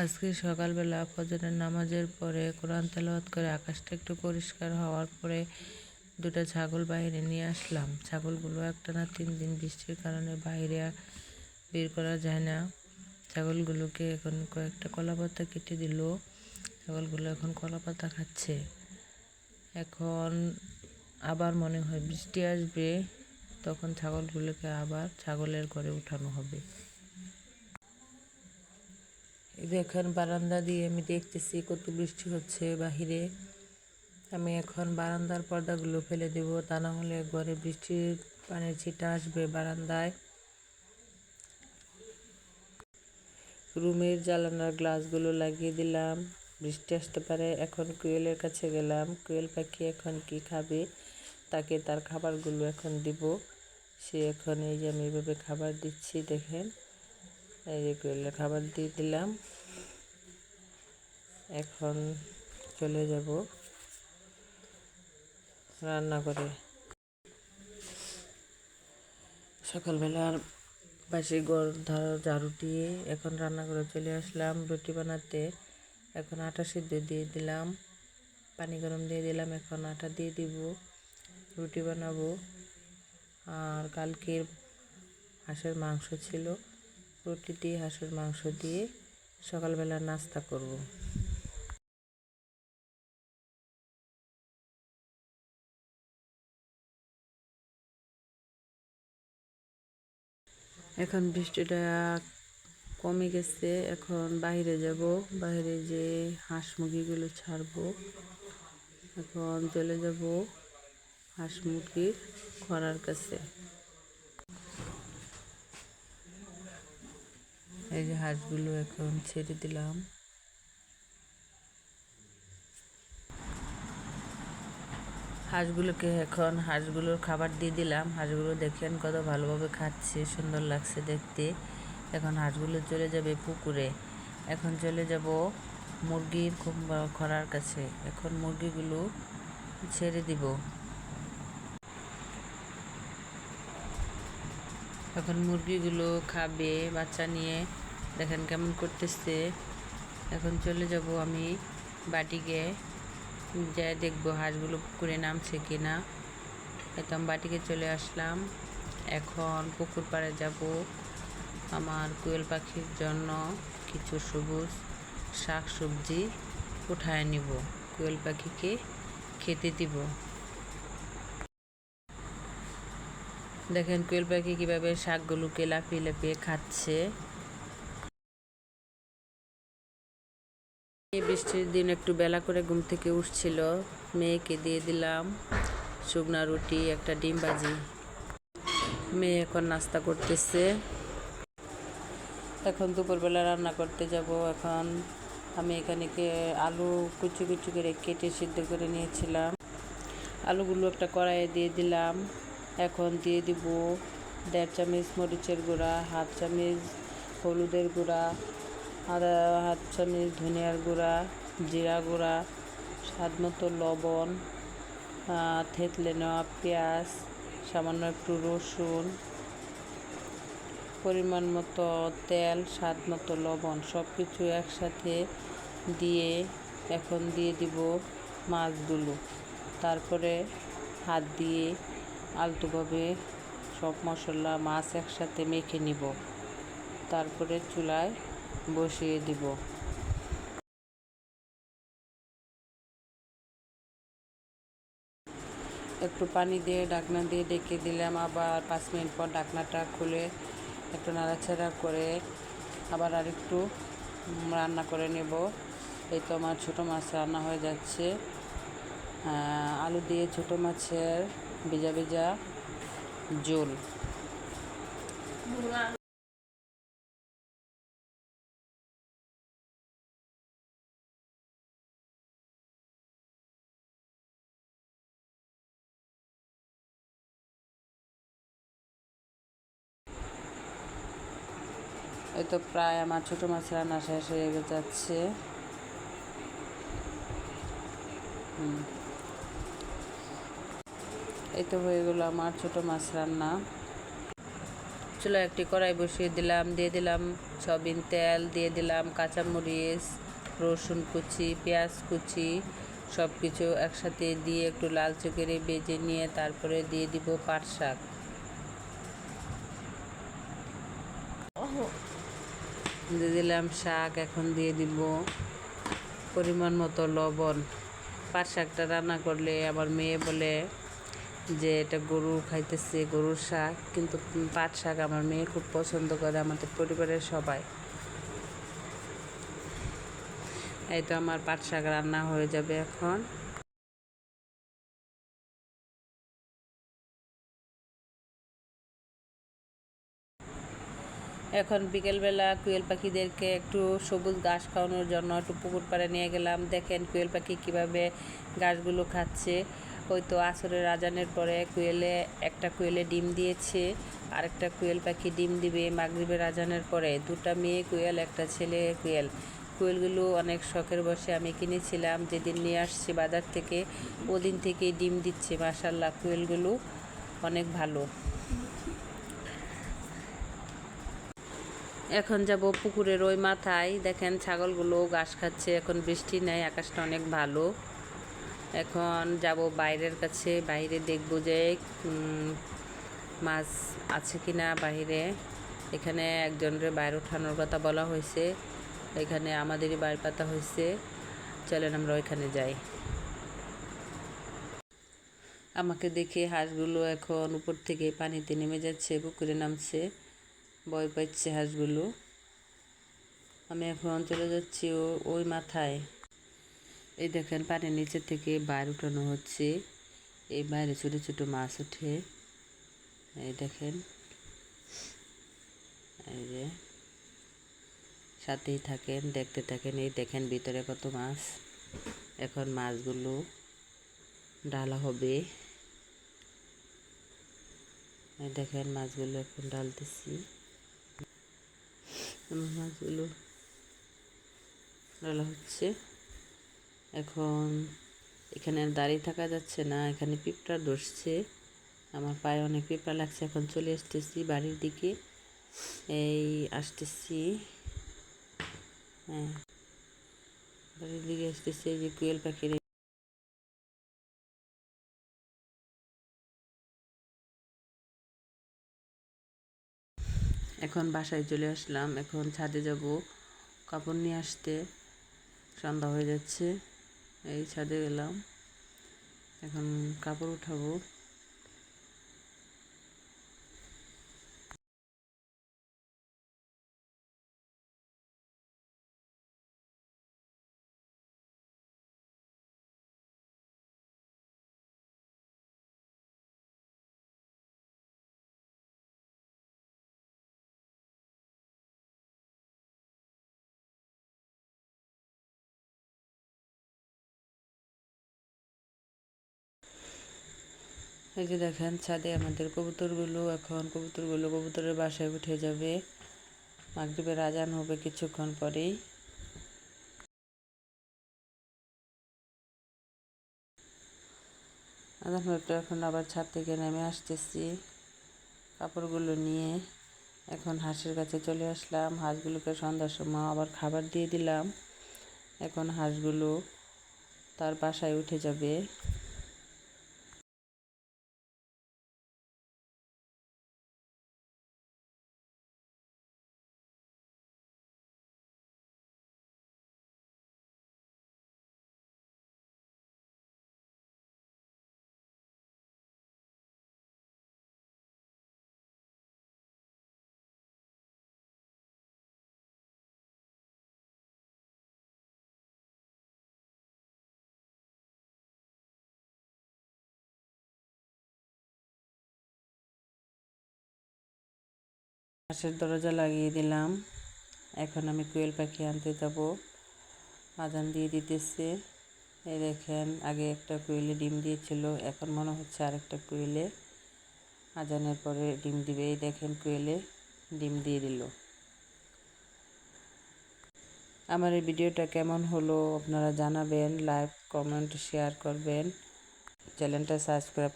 আজকে সকালবেলা ফজরের নামাজের পরে কোরআন তেলাওয়াত করে আকাশটা একটু পরিষ্কার হওয়ার পরে দুটো ছাগল বাইরে নিয়ে আসলাম। ছাগলগুলো একটানা 3 দিন বৃষ্টির কারণে বাইরে বের করা যায় না। ছাগলগুলোকে এখন কয়েকটা কলাপাতা কেটে দিল। ছাগলগুলো এখন কলাপাতা খাচ্ছে। এখন আবার মনে হয় বৃষ্টি আসবে, তখন ছাগলগুলোকে আবার ছাগলের ঘরে উঠানো হবে। দেখেন বারান্দা দিয়ে আমি দেখতেছি কত বৃষ্টি হচ্ছে বাহিরে। আমি এখন বারান্দার পর্দাগুলো ফেলে দেব, তা না হলে ঘরে বৃষ্টির পানির ছিটা আসবে বারান্দায়। রুমের জানালার গ্লাসগুলো লাগিয়ে দিলাম, বৃষ্টি আসতে পারে। এখন কোয়েলের কাছে গেলাম, কোয়েল পাখি এখন কি খাবে, তাকে তার খাবারগুলো এখন দিব। সে এখন এই যে আমি এভাবে খাবার দিচ্ছি, দেখেন এই যে কোয়েলের খাবার দিয়ে দিলাম। এখন চলে যাব রান্না করে। সকালবেলার বাসি ঘর ঝাড়ু দিয়ে এখন রান্না করে চলে আসলাম রুটি বানাতে। এখন আটা সিদ্ধ দিয়ে দিলাম, পানি গরম দিয়ে দিলাম, এখন আটা দিয়ে দিব, রুটি বানাবো। আর কালকের হাঁসের মাংস ছিল, রুটি দিয়ে হাঁসের মাংস দিয়ে সকালবেলা নাস্তা করব। এখন বৃষ্টিটা কমে গেছে, এখন বাইরে যাব, বাইরে যে হাঁস মুরগিগুলো ছাড়বো। এখন চলে যাব হাঁস মুরগির খড়ার কাছে। এই যে হাঁসগুলো এখন ছেড়ে দিলাম। হাঁসগুলোকে এখন হাঁসগুলোর খাবার দিয়ে দিলাম। হাঁসগুলো দেখেন কত ভালোভাবে খাচ্ছে, সুন্দর লাগছে দেখতে। এখন হাঁসগুলো চলে যাবে পুকুরে। এখন চলে যাব মুরগির খড়ার কাছে। এখন মুরগিগুলো ছেড়ে দিব। এখন মুরগিগুলো খাবে বাচ্চা নিয়ে, দেখেন কেমন করতেছে। এখন চলে যাব আমি বাটিকে, যা দেখবো হাঁসগুলো পুকুরে নামছে কিনা। একদম বাটিকে চলে আসলাম। এখন পুকুর পাড়ে যাব আমার কোয়েল পাখির জন্য কিছু সবুজ শাক সবজি উঠায় নিব, কোয়েল পাখিকে খেতে দিব। দেখেন কোয়েল পাখি কিভাবে শাকগুলোকে লাফিয়ে লাফিয়ে খাচ্ছে। এই বৃষ্টির দিন একটু বেলা করে ঘুম থেকে উঠছিল, মেয়েকে দিয়ে দিলাম শুকনা রুটি, একটা ডিম ভাজি। মেয়ে এখন নাস্তা করতেছে। এখন দুপুরবেলা রান্না করতে যাব। এখন আমি এখানে আলু কুচি কুচি করে কেটে সিদ্ধ করে নিয়েছিলাম। আলুগুলো একটা কড়াইয়ে দিয়ে দিলাম। এখন দিয়ে দিব 1.5 চামচ মরিচের গুঁড়া, 1/2 চামচ হলুদের গুঁড়া, আর 1/2 চামচ ধনিয়ার গুঁড়া, জিরা গুঁড়া, স্বাদ মতো লবণ, থেতলে নেওয়া পেঁয়াজ, সামান্য একটু রসুন, পরিমাণ মতো তেল, স্বাদ মতো লবণ, সব কিছু একসাথে দিয়ে এখন দিয়ে দিব মাছগুলো। তারপরে হাত দিয়ে আলতোভাবে সব মশলা মাছ একসাথে মেখে নিব। তারপরে চুলায় বসিয়ে দিব। একটু পানি দিয়ে ঢাকনা দিয়ে ডেকে দিলাম। আবার 5 মিনিট পর ঢাকনাটা খুলে একটু নাড়াচাড়া করে আবার আরেকটু রান্না করে নেব। এই তো আমার ছোটো মাছ রান্না হয়ে যাচ্ছে। আলু দিয়ে ছোটো মাছের ভেজা ভেজা ঝোল। এই তো প্রায় আমার ছোটো মাছ রান্না শেষ হয়ে যাচ্ছে। এই তো হয়ে গেলো আমার ছোটো মাছ রান্না। চুলায় একটি কড়াই বসিয়ে দিলাম, দিয়ে দিলাম সয়াবিন তেল দিয়ে দিলাম, কাঁচামরিচ, রসুন কুচি, পেঁয়াজ কুচি সব কিছু একসাথে দিয়ে একটু লালচে করে ভেজে নিয়ে তারপরে দিয়ে দিব পাট শাক। দিয়ে দিলাম শাক। এখন দিয়ে দিব পরিমাণ মতো লবণ। পাট শাকটা রান্না করলে আমার মেয়ে বলে যে এটা গরু খাইতেছে, গরুর শাক, কিন্তু পাট শাক আমার মেয়ে খুব পছন্দ করে, আমাদের পরিবারের সবাই। এই তো আমার পাট শাক রান্না হয়ে যাবে এখন। এখন বিকেলবেলা কোয়েল পাখিদেরকে একটু সবুজ ঘাস খাওয়ানোর জন্য একটু পুকুর পাড়ে নিয়ে গেলাম। দেখেন কোয়েল পাখি কীভাবে ঘাসগুলো খাচ্ছে। ওই তো আসরের আজানের পরে একটা কোয়েলে ডিম দিয়েছে, আরেকটা কোয়েল পাখি ডিম দিবে মাগরিবের আজানের পরে। দুটা মেয়ে কোয়েল, একটা ছেলে কোয়েল। কোয়েলগুলো অনেক শখের বসে আমি কিনেছিলাম, যেদিন নিয়ে আসছি বাজার থেকে ওদিন থেকেই ডিম দিচ্ছে। মাশাআল্লাহ, কোয়েলগুলো অনেক ভালো। এখন যাব পুকুরের ওই মাথায়। দেখেন ছাগলগুলো ঘাস খাচ্ছে, এখন বৃষ্টি নেই, আকাশটা অনেক ভালো। এখন যাব বাইরের কাছে, বাইরে দেখব যে মাছ আছে কিনা বাইরে। এখানে একজনের বাইরে ওঠানোর কথা বলা হয়েছে, এখানে আমাদেরই বাইর পাতা হয়েছে। চলেন আমরা ওইখানে যাই। আমাকে দেখে হাঁসগুলো এখন উপর থেকে পানিতে নেমে যাচ্ছে, পুকুরে নামছে, ভয় পাচ্ছে হাঁসগুলো। আমি এখন চলে যাচ্ছি ওই মাথায়। এই দেখেন পানির নিচে থেকে বাইরে উঠানো হচ্ছে, এই বাইরে ছোটো ছোটো মাছ ওঠে। এই দেখেন, এই যে সাথেই থাকেন, দেখতে থাকেন। এই দেখেন ভিতরে কত মাছ। এখন মাছগুলো ডালা হবে। এই দেখেন মাছগুলো এখন ডালতেছি। মাছগুলো ডালা হচ্ছে। এখন এখানে আর দাঁড়িয়ে থাকা যাচ্ছে না, এখানে পিঁপড়া ধরছে, আমার পায়ে অনেক পিঁপড়া লাগছে। এখন চলে আসতেছি বাড়ির দিকে, এই আসতেছি, হ্যাঁ বাড়ির দিকে আসতেছি। এই যে কোয়েল পাখির এখন বাসায় চলে আসলাম। এখন ছাদে যাব কাপড় নিয়ে আসতে, সন্ধ্যা হয়ে যাচ্ছে। এই ছাদে গেলাম, এখন কাপড় উঠাবো। এই যে দেখেন ছাদে আমাদের কবুতরগুলো, এখন কবুতরের বাসায় উঠে যাবে। মাগরিবের আজান হবে কিছুক্ষণ পরেই। আজান হয়তো এখন আবার ছাদ থেকে নেমে আসতেছি কাপড়গুলো নিয়ে। এখন হাঁসের কাছে চলে আসলাম, হাঁসগুলোকে সন্ধ্যার সময় আবার খাবার দিয়ে দিলাম। এখন হাঁসগুলো তার বাসায় উঠে যাবে। হাঁসের দরজা লাগিয়ে দিলাম। এখন আমি কোয়েল পাখি আনতে যাব, আজান দিয়ে দিতেছে। এই দেখেন আগে একটা কোয়েলে ডিম দিয়েছিল, এখন মনে হচ্ছে আরেকটা কোয়েলে আজানের পরে ডিম দিবে। এই দেখেন কোয়েলে ডিম দিয়ে দিল। আমার এই ভিডিওটা কেমন হলো আপনারা জানাবেন, লাইক কমেন্ট শেয়ার করবেন, চ্যানেলটা সাবস্ক্রাইব